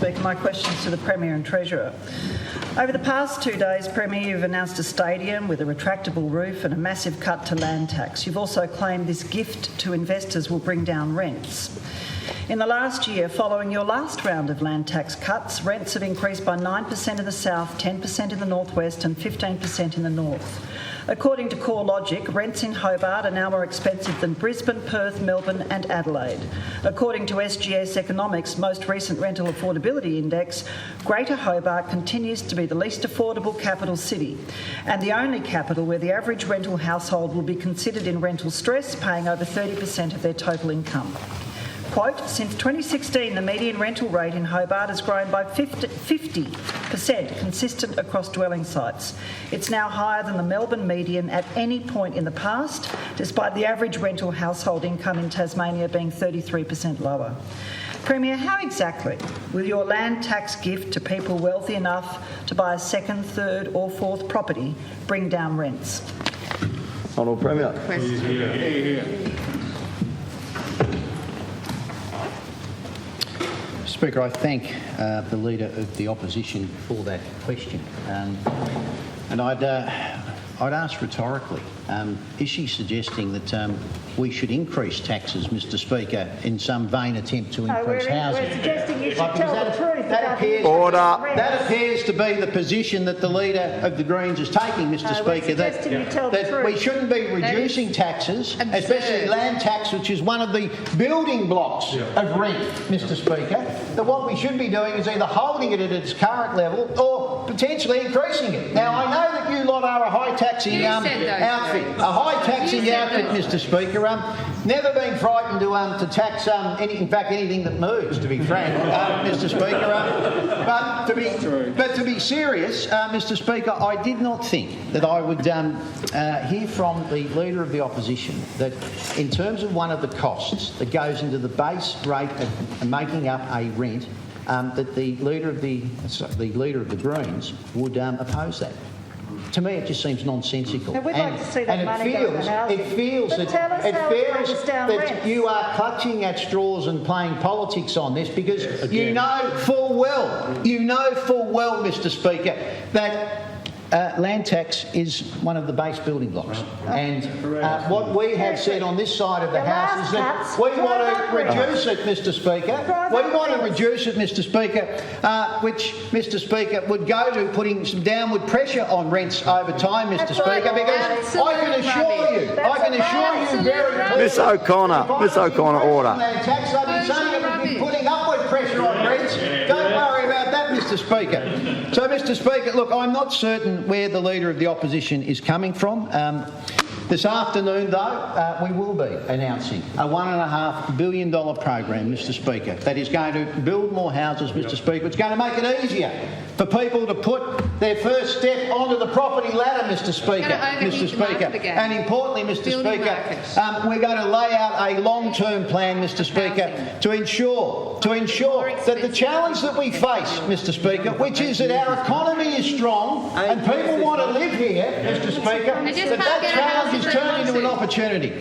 Speaker. My question's to the Premier and Treasurer. Over the past 2 days, Premier, you've announced a stadium with a retractable roof and a massive cut to land tax. You've also claimed this gift to investors will bring down rents. In the last year, following your last round of land tax cuts, rents have increased by 9% in the south, 10% in the northwest and 15% in the north. According to CoreLogic, rents in Hobart are now more expensive than Brisbane, Perth, Melbourne and Adelaide. According to SGS Economics' most recent rental affordability index, Greater Hobart continues to be the least affordable capital city and the only capital where the average rental household will be considered in rental stress, paying over 30% of their total income. Quote, since 2016, the median rental rate in Hobart has grown by 50%, consistent across dwelling sites. It's now higher than the Melbourne median at any point in the past, despite the average rental household income in Tasmania being 33% lower. Premier, how exactly will your land tax gift to people wealthy enough to buy a second, third or fourth property bring down rents? Honourable Premier. Speaker, I thank the Leader of the Opposition for that question. And I'd ask rhetorically, is she suggesting that we should increase taxes, Mr Speaker, in some vain attempt to increase housing? We're suggesting you should tell the truth. That appears to be the position that the Leader of the Greens is taking, Mr Speaker, that we shouldn't be reducing taxes, especially land tax, which is one of the building blocks of rent, Mr Speaker, that what we should be doing is either holding it at its current level or potentially increasing it. Now, I know that you lot are a high-taxing outfit, Mr Speaker. Never been frightened to tax anything that moves, to be frank, Mr Speaker. But to be serious, Mr Speaker, I did not think that I would hear from the Leader of the Opposition that in terms of one of the costs that goes into the base rate of making up a rent, that the Leader of the Greens would oppose that. To me, it just seems nonsensical. We'd like to see that money go to housing. It feels that you are clutching at straws and playing politics on this because you know full well, Mr Speaker, that land tax is one of the base building blocks. And what we have said on this side of the House is that we want to reduce it, Mr Speaker. We want to reduce it, Mr Speaker, which, Mr Speaker, would go to putting some downward pressure on rents over time, Mr Speaker, because I can assure you very clearly... Miss O'Connor, order. Land tax, I've been saying it would be putting upward pressure on rents. Don't worry about that, Mr Speaker. So, Mr Speaker, look, I'm not certain where the Leader of the Opposition is coming from. This afternoon, though, we will be announcing a $1.5 billion program, Mr Speaker, that is going to build more houses, Mr Speaker. It's going to make it easier for people to put their first step onto the property ladder, Mr Speaker. And importantly, Mr Speaker, we're going to lay out a long-term plan, Mr Speaker, to ensure that the challenge that we face, Mr Speaker, which is that our economy is strong and people want to live here, Mr Speaker, that challenge is turned into an opportunity.